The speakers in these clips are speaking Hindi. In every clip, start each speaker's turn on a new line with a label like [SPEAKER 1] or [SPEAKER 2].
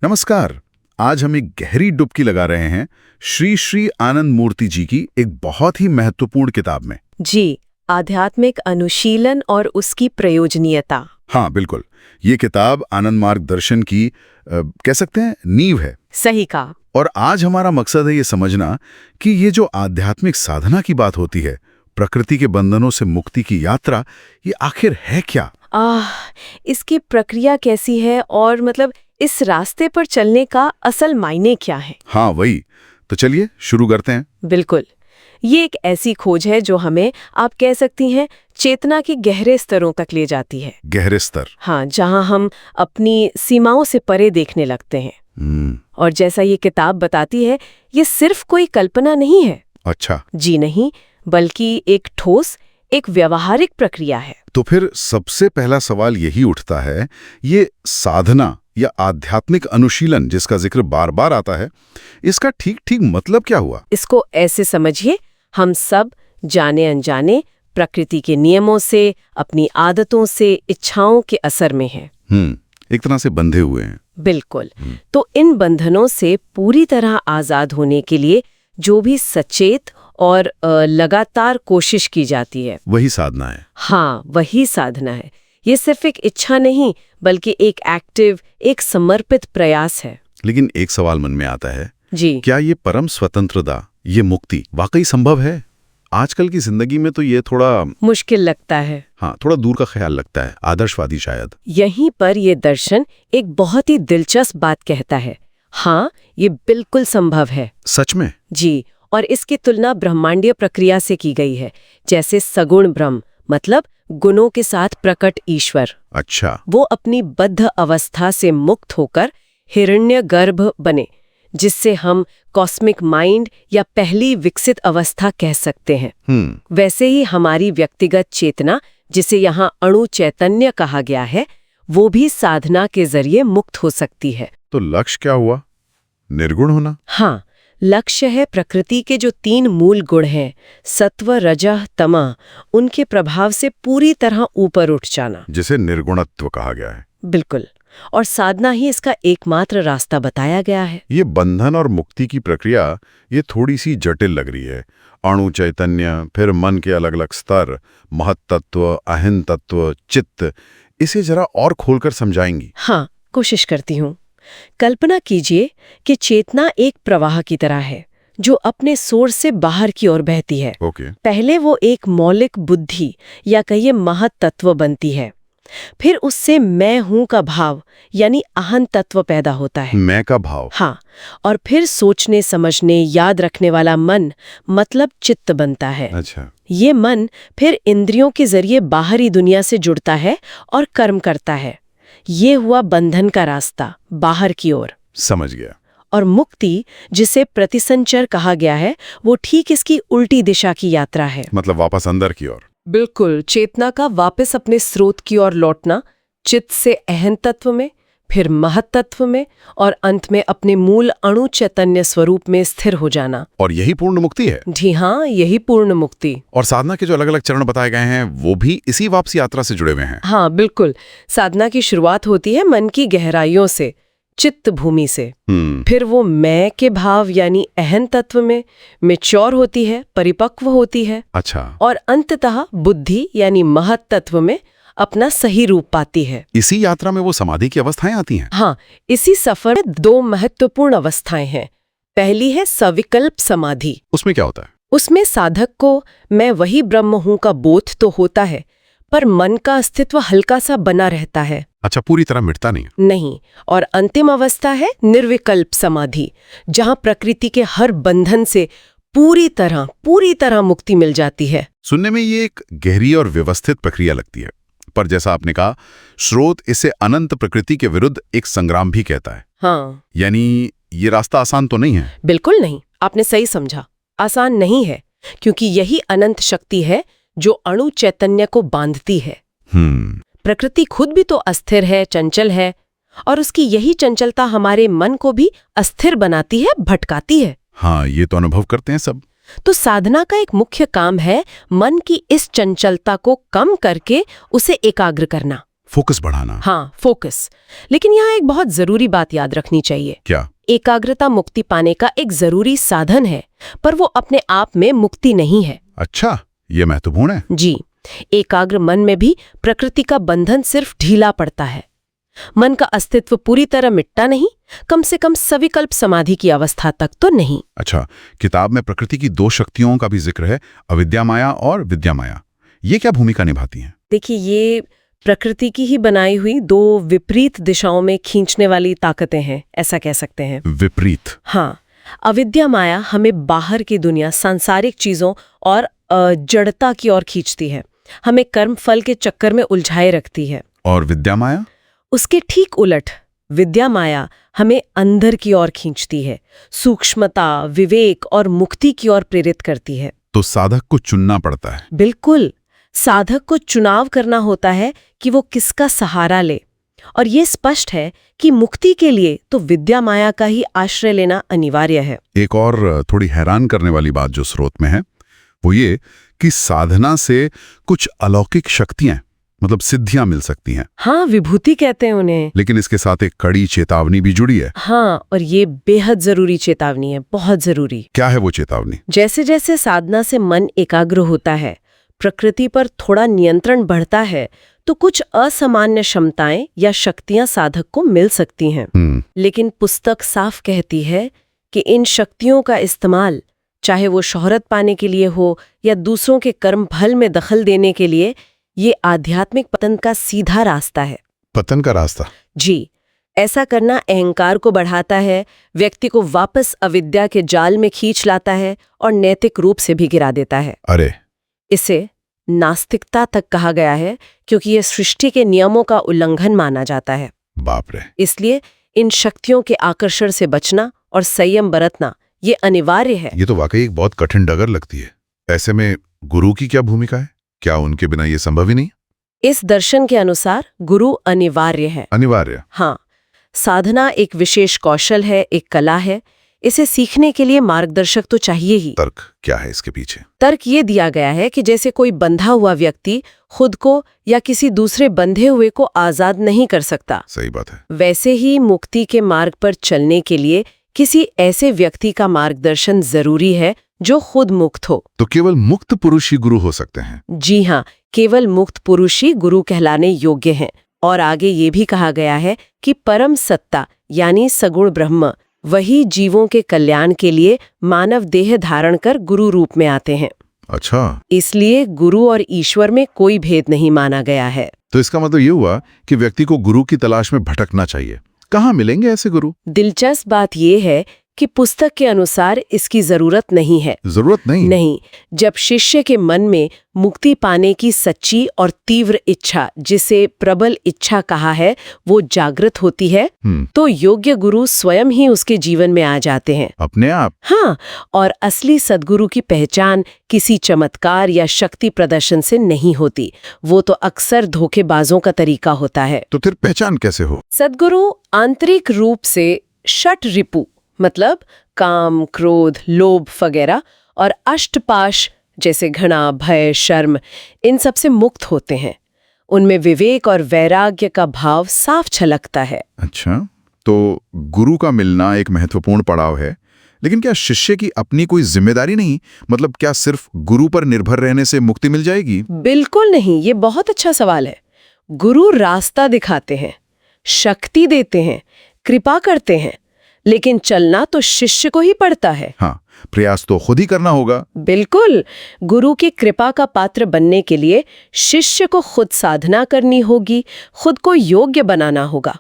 [SPEAKER 1] नमस्कार। आज हम एक गहरी डुबकी लगा रहे हैं श्री श्री आनंद मूर्ति जी की एक बहुत ही महत्वपूर्ण किताब में।
[SPEAKER 2] जी, आध्यात्मिक अनुशीलन और उसकी प्रयोजनीयता।
[SPEAKER 1] हाँ बिल्कुल, ये किताब आनंद मार्ग दर्शन की कह सकते हैं नींव है।
[SPEAKER 2] सही कहा।
[SPEAKER 1] और आज हमारा मकसद है ये समझना कि ये जो आध्यात्मिक साधना की बात होती है, प्रकृति के बंधनों से मुक्ति की यात्रा, ये आखिर है क्या?
[SPEAKER 2] इसकी प्रक्रिया कैसी है और मतलब इस रास्ते पर चलने का असल मायने क्या है?
[SPEAKER 1] हाँ वही, तो चलिए शुरू करते हैं।
[SPEAKER 2] बिल्कुल, ये एक ऐसी खोज है जो हमें, आप कह सकती हैं, चेतना के गहरे स्तरों तक ले जाती है।
[SPEAKER 1] गहरे स्तर?
[SPEAKER 2] हाँ, जहाँ हम अपनी सीमाओं से परे देखने लगते हैं। और जैसा ये किताब बताती है, ये सिर्फ कोई कल्पना नहीं है।
[SPEAKER 1] अच्छा।
[SPEAKER 2] जी नहीं, बल्कि एक ठोस, एक व्यावहारिक प्रक्रिया है।
[SPEAKER 1] तो फिर सबसे पहला सवाल यही उठता है, ये साधना या आध्यात्मिक अनुशीलन जिसका जिक्र बार बार आता है, इसका ठीक ठीक मतलब क्या हुआ?
[SPEAKER 2] इसको ऐसे समझिए, हम सब जाने अनजाने प्रकृति के नियमों से, अपनी आदतों से, इच्छाओं के असर में हैं।
[SPEAKER 1] एक तरह से बंधे हुए हैं।
[SPEAKER 2] बिल्कुल। तो इन बंधनों से पूरी तरह आजाद होने के लिए जो भी सचेत और लगातार कोशिश की जाती है,
[SPEAKER 1] वही साधना है।
[SPEAKER 2] हाँ, वही साधना है। ये सिर्फ एक इच्छा नहीं, बल्कि एक एक्टिव, एक समर्पित प्रयास है।
[SPEAKER 1] लेकिन एक सवाल मन में आता है,
[SPEAKER 2] जी,
[SPEAKER 1] क्या ये परम स्वतंत्रता, ये मुक्ति वाकई संभव है? आजकल की जिंदगी में तो ये थोड़ा
[SPEAKER 2] मुश्किल लगता है।
[SPEAKER 1] हाँ, थोड़ा दूर का ख्याल लगता है, आदर्शवादी शायद।
[SPEAKER 2] यहीं पर ये दर्शन एक बहुत ही दिलचस्प बात कहता है। हाँ, ये बिल्कुल संभव है।
[SPEAKER 1] सच में?
[SPEAKER 2] जी, और इसकी तुलना ब्रह्मांडीय प्रक्रिया से की गई है, जैसे सगुण ब्रह्म, मतलब गुणों के साथ प्रकट ईश्वर।
[SPEAKER 1] अच्छा।
[SPEAKER 2] वो अपनी बद्ध अवस्था से मुक्त होकर हिरण्यगर्भ बने, जिससे हम कॉस्मिक माइंड या पहली विकसित अवस्था कह सकते हैं। वैसे ही हमारी व्यक्तिगत चेतना, जिसे यहाँ अणु चैतन्य कहा गया है, वो भी साधना के जरिए मुक्त हो सकती है।
[SPEAKER 1] तो लक्ष्य क्या हुआ? निर्गुण होना?
[SPEAKER 2] हाँ, लक्ष्य है प्रकृति के जो 3 मूल गुण हैं, सत्व, रजः, तमः, उनके प्रभाव से पूरी तरह ऊपर उठ जाना,
[SPEAKER 1] जिसे निर्गुणत्व कहा गया है।
[SPEAKER 2] बिल्कुल। और साधना ही इसका एकमात्र रास्ता बताया गया है।
[SPEAKER 1] ये बंधन और मुक्ति की प्रक्रिया, ये थोड़ी सी जटिल लग रही है। अणु चैतन्य, फिर मन के अलग अलग स्तर, महत्तत्व, अहं तत्व, चित्त, इसे जरा और खोलकर समझाएंगी?
[SPEAKER 2] हाँ, कोशिश करती हूँ। कल्पना कीजिए कि चेतना एक प्रवाह की तरह है, जो अपने सोर्स से बाहर की ओर बहती है। पहले वो एक मौलिक बुद्धि या कहिए महत्तत्व बनती है, फिर उससे मैं हूं का भाव यानी अहं तत्व पैदा होता है।
[SPEAKER 1] मैं का भाव?
[SPEAKER 2] हाँ, और फिर सोचने समझने याद रखने वाला मन, मतलब चित्त बनता है।
[SPEAKER 1] अच्छा।
[SPEAKER 2] ये मन फिर इंद्रियों के जरिए बाहरी दुनिया से जुड़ता है और कर्म करता है। ये हुआ बंधन का रास्ता, बाहर की ओर।
[SPEAKER 1] समझ गया।
[SPEAKER 2] और मुक्ति, जिसे प्रतिसंचर कहा गया है, वो ठीक इसकी उल्टी दिशा की यात्रा है।
[SPEAKER 1] मतलब वापस अंदर की ओर?
[SPEAKER 2] बिल्कुल, चेतना का वापस अपने स्रोत की ओर लौटना, चित्त से अहं तत्व में, फिर महत्तत्व में, और अंत में अपने मूल अणु चैतन्य स्वरूप में स्थिर हो जाना।
[SPEAKER 1] और यही पूर्ण मुक्ति है?
[SPEAKER 2] जी हाँ, यही पूर्ण मुक्ति।
[SPEAKER 1] और साधना के जो अलग अलग चरण बताए गए हैं, वो भी इसी वापसी यात्रा से जुड़े हुए हैं?
[SPEAKER 2] हाँ बिल्कुल। साधना की शुरुआत होती है मन की गहराइयों से, चित्त भूमि से। फिर वो मैं के भाव यानी अहं तत्व में मैच्योर होती है, परिपक्व होती है।
[SPEAKER 1] अच्छा।
[SPEAKER 2] और अंततः बुद्धि यानी महत्तत्व में अपना सही रूप पाती है।
[SPEAKER 1] इसी यात्रा में वो समाधि की अवस्थाएं आती हैं?
[SPEAKER 2] हाँ, इसी सफर में 2 महत्वपूर्ण अवस्थाएं हैं। पहली है सविकल्प समाधि।
[SPEAKER 1] उसमें क्या होता है?
[SPEAKER 2] उसमें साधक को मैं वही ब्रह्म हूं का बोध तो होता है, पर मन का अस्तित्व हल्का सा बना रहता है।
[SPEAKER 1] अच्छा, पूरी तरह मिटता नहीं?
[SPEAKER 2] नहीं। और अंतिम अवस्था है निर्विकल्प समाधि, जहां प्रकृति के हर बंधन से पूरी तरह मुक्ति मिल जाती है।
[SPEAKER 1] सुनने में ये एक गहरी और व्यवस्थित प्रक्रिया लगती है, पर जैसा आपने कहा, स्रोत इसे अनंत प्रकृति के विरुद्ध एक संग्राम भी कहता है।
[SPEAKER 2] हाँ,
[SPEAKER 1] यानी ये रास्ता आसान तो नहीं है?
[SPEAKER 2] बिल्कुल नहीं, आपने सही समझा। आसान नहीं है, क्योंकि यही अनंत शक्ति है जो अणु चैतन्य को बांधती है। प्रकृति खुद भी तो अस्थिर है, चंचल है, और उसकी यही चंचलता हमारे मन को भी अस्थिर बनाती है, भटकाती है।
[SPEAKER 1] हाँ, ये तो अनुभव करते हैं सब।
[SPEAKER 2] तो साधना का एक मुख्य काम है मन की इस चंचलता को कम करके उसे एकाग्र करना।
[SPEAKER 1] फोकस बढ़ाना।
[SPEAKER 2] हाँ, फोकस। लेकिन यहाँ एक बहुत जरूरी बात याद रखनी चाहिए।
[SPEAKER 1] क्या?
[SPEAKER 2] एकाग्रता मुक्ति पाने का एक जरूरी साधन है, पर वो अपने आप में मुक्ति नहीं है।
[SPEAKER 1] अच्छा, ये महत्वपूर्ण है।
[SPEAKER 2] जी, एकाग्र मन में भी प्रकृति का बंधन सिर्फ ढीला पड़ता है। मन का अस्तित्व पूरी तरह मिटता नहीं, कम से कम सविकल्प समाधि की अवस्था तक तो नहीं।
[SPEAKER 1] अच्छा, किताब में प्रकृति की दो शक्तियों का भी जिक्र है, अविद्या माया और विद्या माया। ये क्या भूमिका निभाती हैं?
[SPEAKER 2] देखिए, ये प्रकृति की ही बनाई हुई दो विपरीत दिशाओं में खींचने वाली ताकतें हैं, ऐसा कह सकते हैं।
[SPEAKER 1] विपरीत?
[SPEAKER 2] हाँ, अविद्या माया हमें बाहर की दुनिया, सांसारिक चीजों और जड़ता की ओर खींचती है, हमें कर्म फल के चक्कर में उलझाए रखती है।
[SPEAKER 1] और विद्या माया?
[SPEAKER 2] उसके ठीक उलट, विद्या माया हमें अंदर की ओर खींचती है, सूक्ष्मता, विवेक और मुक्ति की ओर प्रेरित करती है।
[SPEAKER 1] तो साधक को चुनना पड़ता है।
[SPEAKER 2] बिल्कुल, साधक को चुनाव करना होता है कि वो किसका सहारा ले। और ये स्पष्ट है कि मुक्ति के लिए तो विद्या माया का ही आश्रय लेना अनिवार्य है।
[SPEAKER 1] एक और थोड़ी हैरान करने वाली बात जो स्रोत में है वो ये कि साधना से कुछ अलौकिक शक्तियां, मतलब सिद्धियां मिल सकती हैं।
[SPEAKER 2] हाँ, विभूति कहते हैं उन्हें।
[SPEAKER 1] लेकिन इसके साथ एक कड़ी चेतावनी भी जुड़ी है।
[SPEAKER 2] हाँ, और ये बेहद जरूरी चेतावनी है, बहुत जरूरी।
[SPEAKER 1] क्या है वो चेतावनी?
[SPEAKER 2] जैसे जैसे साधना से मन एकाग्र होता है, प्रकृति पर थोड़ा नियंत्रण बढ़ता है, तो कुछ असामान्य क्षमताएं या शक्तियां साधक को मिल सकती हैं। लेकिन पुस्तक साफ कहती है कि इन शक्तियों का इस्तेमाल, चाहे वो शोहरत पाने के लिए हो या दूसरों के कर्म फल में दखल देने के लिए, ये आध्यात्मिक पतन का सीधा रास्ता है।
[SPEAKER 1] पतन का रास्ता?
[SPEAKER 2] जी, ऐसा करना अहंकार को बढ़ाता है, व्यक्ति को वापस अविद्या के जाल में खींच लाता है और नैतिक रूप से भी गिरा देता है।
[SPEAKER 1] अरे!
[SPEAKER 2] इसे नास्तिकता तक कहा गया है, क्योंकि ये सृष्टि के नियमों का उल्लंघन माना जाता है।
[SPEAKER 1] बाप रे!
[SPEAKER 2] इसलिए इन शक्तियों के आकर्षण से बचना और संयम बरतना ये अनिवार्य है।
[SPEAKER 1] ये तो वाकई एक बहुत कठिन डगर लगती है। ऐसे में गुरु की क्या भूमिका है? क्या उनके बिना ये संभव ही नहीं?
[SPEAKER 2] इस दर्शन के अनुसार गुरु अनिवार्य है।
[SPEAKER 1] अनिवार्य?
[SPEAKER 2] हाँ, साधना एक विशेष कौशल है, एक कला है। इसे सीखने के लिए मार्गदर्शक तो चाहिए ही।
[SPEAKER 1] तर्क क्या है इसके पीछे?
[SPEAKER 2] तर्क ये दिया गया है कि जैसे कोई बंधा हुआ व्यक्ति खुद को या किसी दूसरे बंधे हुए को आजाद नहीं कर सकता,
[SPEAKER 1] सही बात है,
[SPEAKER 2] वैसे ही मुक्ति के मार्ग पर चलने के लिए किसी ऐसे व्यक्ति का मार्गदर्शन जरूरी है जो खुद मुक्त हो।
[SPEAKER 1] तो केवल मुक्त पुरुष ही गुरु हो सकते हैं?
[SPEAKER 2] जी हाँ, केवल मुक्त पुरुष ही गुरु कहलाने योग्य हैं। और आगे ये भी कहा गया है कि परम सत्ता यानी सगुण ब्रह्म वही जीवों के कल्याण के लिए मानव देह धारण कर गुरु रूप में आते हैं।
[SPEAKER 1] अच्छा,
[SPEAKER 2] इसलिए गुरु और ईश्वर में कोई भेद नहीं माना गया है।
[SPEAKER 1] तो इसका मतलब ये हुआ कि व्यक्ति को गुरु की तलाश में भटकना चाहिए। कहाँ मिलेंगे ऐसे गुरु?
[SPEAKER 2] दिलचस्प बात यह है कि पुस्तक के अनुसार इसकी जरूरत नहीं है।
[SPEAKER 1] जरूरत नहीं?
[SPEAKER 2] नहीं। जब शिष्य के मन में मुक्ति पाने की सच्ची और तीव्र इच्छा, जिसे प्रबल इच्छा कहा है, वो जागृत होती है, तो योग्य गुरु स्वयं ही उसके जीवन में आ जाते हैं
[SPEAKER 1] अपने आप।
[SPEAKER 2] हाँ, और असली सद्गुरु की पहचान किसी चमत्कार या शक्ति प्रदर्शन से नहीं होती। वो तो अक्सर धोखेबाजों का तरीका होता है।
[SPEAKER 1] तो फिर पहचान कैसे हो?
[SPEAKER 2] सद्गुरु आंतरिक रूप से षट रिपु, मतलब काम, क्रोध, लोभ वगैरह, और अष्टपाश जैसे घृणा, भय, शर्म, इन सब से मुक्त होते हैं। उनमें विवेक और वैराग्य का भाव साफ झलकता है।
[SPEAKER 1] अच्छा, तो गुरु का मिलना एक महत्वपूर्ण पड़ाव है, लेकिन क्या शिष्य की अपनी कोई जिम्मेदारी नहीं? मतलब क्या सिर्फ गुरु पर निर्भर रहने से मुक्ति मिल जाएगी?
[SPEAKER 2] बिल्कुल नहीं। ये बहुत अच्छा सवाल है। गुरु रास्ता दिखाते हैं, शक्ति देते हैं, कृपा करते हैं, लेकिन चलना तो शिष्य को ही पड़ता है।
[SPEAKER 1] हाँ, प्रयास तो खुद ही करना होगा।
[SPEAKER 2] बिल्कुल। गुरु की कृपा का पात्र बनने के लिए शिष्य को खुद साधना करनी होगी, खुद को योग्य बनाना होगा।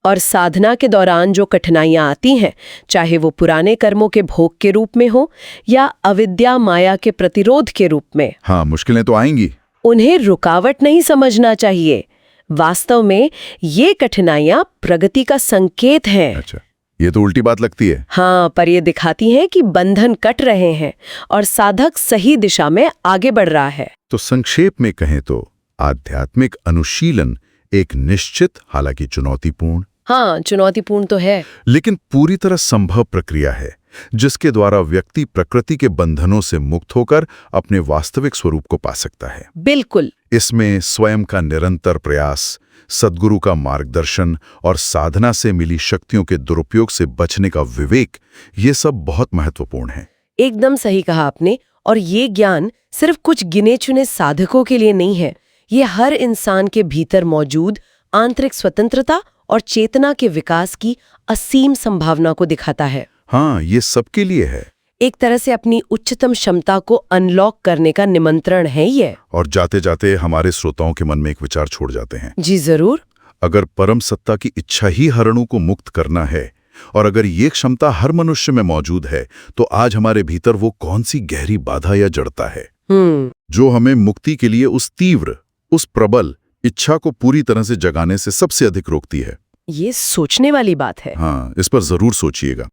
[SPEAKER 2] और साधना के दौरान जो कठिनाइयां आती हैं, चाहे वो पुराने कर्मों के भोग के रूप में हो या अविद्या माया के प्रतिरोध के रूप में,
[SPEAKER 1] हाँ, मुश्किलें तो आएंगी।
[SPEAKER 2] उन्हें रुकावट नहीं समझना चाहिए। वास्तव में ये कठिनाइयां प्रगति का संकेत हैं।
[SPEAKER 1] अच्छा, ये तो उल्टी बात लगती है।
[SPEAKER 2] हाँ, पर ये दिखाती हैं कि बंधन कट रहे हैं और साधक सही दिशा में आगे बढ़ रहा है।
[SPEAKER 1] तो संक्षेप में कहें तो आध्यात्मिक अनुशीलन एक निश्चित, हालांकि चुनौतीपूर्ण,
[SPEAKER 2] हाँ, चुनौतीपूर्ण तो है,
[SPEAKER 1] लेकिन पूरी तरह संभव प्रक्रिया है, जिसके द्वारा व्यक्ति प्रकृति के बंधनों से मुक्त होकर अपने वास्तविक स्वरूप को पा सकता है।
[SPEAKER 2] बिल्कुल।
[SPEAKER 1] इसमें स्वयं का निरंतर प्रयास, सद्गुरु का मार्गदर्शन और साधना से मिली शक्तियों के दुरुपयोग से बचने का विवेक, ये सब बहुत महत्वपूर्ण है।
[SPEAKER 2] एकदम सही कहा आपने। और ये ज्ञान सिर्फ कुछ गिने चुने साधकों के लिए नहीं है, ये हर इंसान के भीतर मौजूद आंतरिक स्वतंत्रता और चेतना के विकास की असीम संभावना को दिखाता है।
[SPEAKER 1] हाँ, ये सबके लिए है।
[SPEAKER 2] एक तरह से अपनी उच्चतम क्षमता को अनलॉक करने का निमंत्रण है ये।
[SPEAKER 1] और जाते जाते हमारे श्रोताओं के मन में एक विचार छोड़ जाते हैं।
[SPEAKER 2] जी जरूर।
[SPEAKER 1] अगर परम सत्ता की इच्छा ही हरणों को मुक्त करना है, और अगर ये क्षमता हर मनुष्य में मौजूद है, तो आज हमारे भीतर वो कौन सी गहरी बाधा या जड़ता है जो हमें मुक्ति के लिए उस तीव्र, उस प्रबल इच्छा को पूरी तरह से जगाने से सबसे अधिक रोकती है?
[SPEAKER 2] ये सोचने वाली बात है।
[SPEAKER 1] हाँ, इस पर जरूर सोचिएगा।